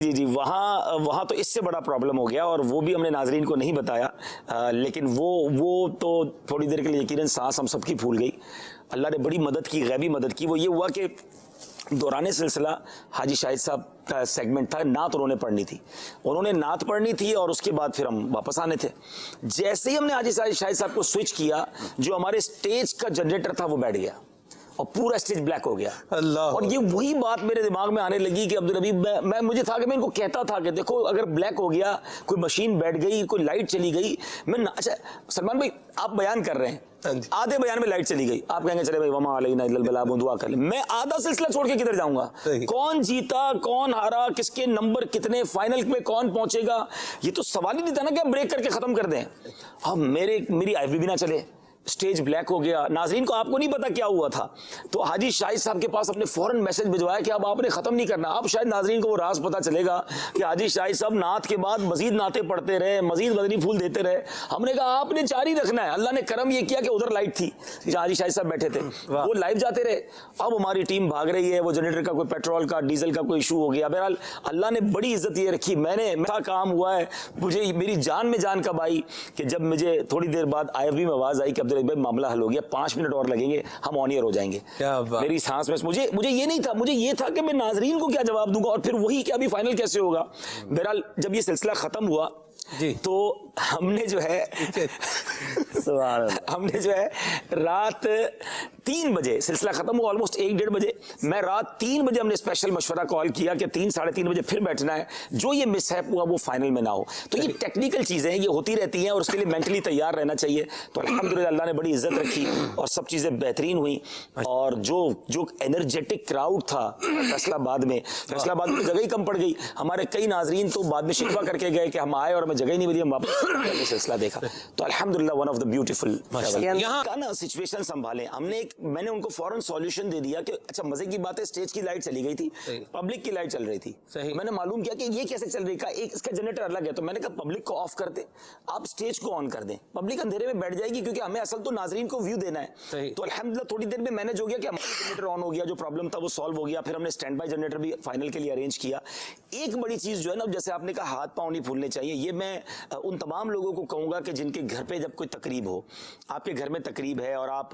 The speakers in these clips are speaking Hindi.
जी जी, वहाँ तो इससे बड़ा प्रॉब्लम हो गया और वो भी हमने नाजरीन को नहीं बताया। लेकिन वो तो थोड़ी देर के लिए यकीनन सांस हम सबकी फूल गई। अल्लाह ने बड़ी मदद की, गैबी मदद की। वो ये हुआ कि दौरान सिलसिला हाजी शाहिद साहब का सेगमेंट था, नात उन्होंने पढ़नी थी। उन्होंने नात पढ़नी थी और उसके बाद फिर हम वापस आने थे। जैसे ही हमने हाजी शाहिद साहब को स्विच किया, जो हमारे स्टेज का जनरेटर था वो बैठ गया और पूरा स्टेज ब्लैक हो गया। अल्लाह। और ये वही बात मेरे दिमाग में आने लगी कि अब्दुल हबीब, मुझे था कि मैं इनको कहता था कि देखो अगर ब्लैक हो गया, कोई मशीन बैठ गई, कोई लाइट चली गई, अच्छा सलमान भाई आप बयान कर रहे हैं, आधे बयान में लाइट चली गई, आप कहेंगे चले भाई वमा अलैना इल्लल बलाग, दुआ कर ले। मैं आधा सिलसिला छोड़ के किधर जाऊंगा? कौन जीता, कौन हारा, किसके नंबर कितने, फाइनल में कौन पहुंचेगा, ये तो सवाल ही नहीं था ना कि हम ब्रेक करके खत्म कर दें। अब मेरी आईवी भी ना चले, स्टेज ब्लैक हो गया। नाजरीन को आपको नहीं पता क्या हुआ था, तो हाजी शाहिद साहब के पास अपने फौरन मैसेज भिजवाया कि अब आपने खत्म नहीं करना। अब शायद नाजरीन को वो राज पता चलेगा कि हाजी शाहिद साहब नात के बाद मजीद नाते पढ़ते रहे, मजीद मदनी फूल देते रहे। हमने कहा आपने जारी रखना है। अल्लाह ने करम ये किया कि उधर लाइट थी जहाँ हाजी शाहिद साहब बैठे थे, वो लाइव जाते रहे। अब हमारी टीम भाग रही है, वो जनरेटर का कोई पेट्रोल का डीजल का कोई इशू हो गया। बहरहाल अल्लाह ने बड़ी इज्जत ये रखी, मेरा काम हुआ है। मुझे मेरी जान में जान कब आई कि जब मुझे थोड़ी देर बाद आईवी में आवाज आई कि अब्दुल हबीब मामला हल हो गया, 5 मिनट और लगेंगे, हम ऑन एयर हो जाएंगे। मेरी सांस में मुझे ये नहीं था, मुझे ये था कि मैं नाजरीन को क्या जवाब दूंगा और फिर वही कि अभी फाइनल कैसे होगा। बहरहाल जब ये सिलसिला खत्म हुआ जी, तो हमने जो है रात 3 बजे सिलसिला खत्म हुआ, ऑलमोस्ट 1-1:30 बजे। मैं रात 3 बजे हमने स्पेशल मशवरा कॉल किया कि 3-3:30 बजे फिर बैठना है, जो ये मिसहैप हुआ वो फाइनल में ना हो। तो ये टेक्निकल चीजें हैं, ये होती रहती हैं और उसके लिए मेंटली तैयार रहना चाहिए। तो अल्हम्दुलिल्लाह अल्लाह ने बड़ी इज्जत रखी और सब चीजें बेहतरीन हुई। और जो एनर्जेटिक क्राउड था फैसलाबाद में जगह ही कम पड़ गई। हमारे कई नाजरीन तो बाद में शिकवा करके गए कि हम आए और हमें जगह ही नहीं मिली, हम वापस सिलसिला देखा। तो अल्हम्दुलिल्लाह वन ऑफ द ब्यूटीफुल यहाँ का ना सिचुएशन संभाले हमने। मैंने उनको फौरन सॉल्यूशन दे दिया कि अच्छा मजे की बात है, स्टेज की लाइट चली गई थी, पब्लिक की लाइट चल रही थी। मैंने मालूम किया कि ये कैसे चल रही है, एक इसका जनरेटर अलग है। तो मैंने कहा पब्लिक को ऑफ कर दे, आप स्टेज को ऑन कर दें, पब्लिक अंधेरे में बैठ जाएगी, क्योंकि हमें असल तो नाजरीन को व्यू देना है। तो अल्हम्दुलिल्लाह थोड़ी देर में मैनेज हो गया कि हमारा जनरेटर ऑन हो गया, जो प्रॉब्लम था वो सॉल्व हो गया। फिर हमने स्टैंड बाय जनरेटर भी फाइनल के लिए अरेंज किया। एक बड़ी चीज जो है ना, जैसे आपने कहा हाथ पांव नहीं फूलने चाहिए, ये मैं उन तमाम लोगों को कहूंगा कि जिनके घर पे जब कोई तकरीब हो, आपके घर में तकरीब है और आप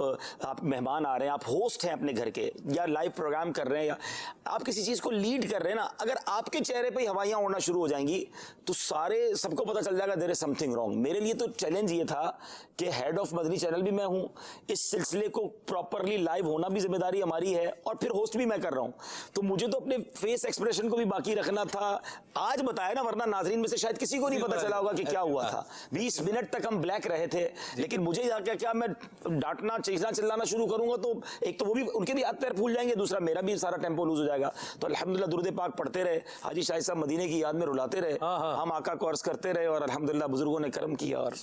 मेहमान आ रहे हैं, आप होस्ट हैं अपने घर के, या लाइव प्रोग्राम कर रहे हैं, या आप किसी चीज को लीड कर रहे हैं ना, अगर आपके चेहरे पे हवाइयां उड़ना शुरू हो जाएंगी तो सबको पता चल जाएगा देयर इज समथिंग रॉन्ग। मेरे लिए तो चैलेंज ये था कि हेड ऑफ मदनी चैनल भी मैं हूं, इस सिलसिले को प्रॉपरली लाइव होना भी जिम्मेदारी हमारी है और फिर होस्ट भी मैं कर रहा हूं। तो मुझे तो अपने फेस एक्सप्रेशन को भी बाकी रखना था। आज बताया ना, वरना नाजरीन में से शायद किसी को नहीं पता चला होगा कि क्या हुआ था। 20 मिनट तक हम ब्लैक रहे थे, लेकिन मुझे क्या मैं डांटना चीखना चिल्लाना शुरू करूंगा तो एक तो वो भी, उनके भी हाथ पैर फूल जाएंगे, दूसरा मेरा भी सारा टेम्पो लूज हो जाएगा। तो अल्हम्दुलिल्लाह दुरूद पाक पढ़ते रहे, हाजी शाहिद साहब मदीने की याद में रुलाते रहे, हम आका को अर्ज करते रहे और अल्हम्दुलिल्लाह बुजुर्गों ने करम किया। और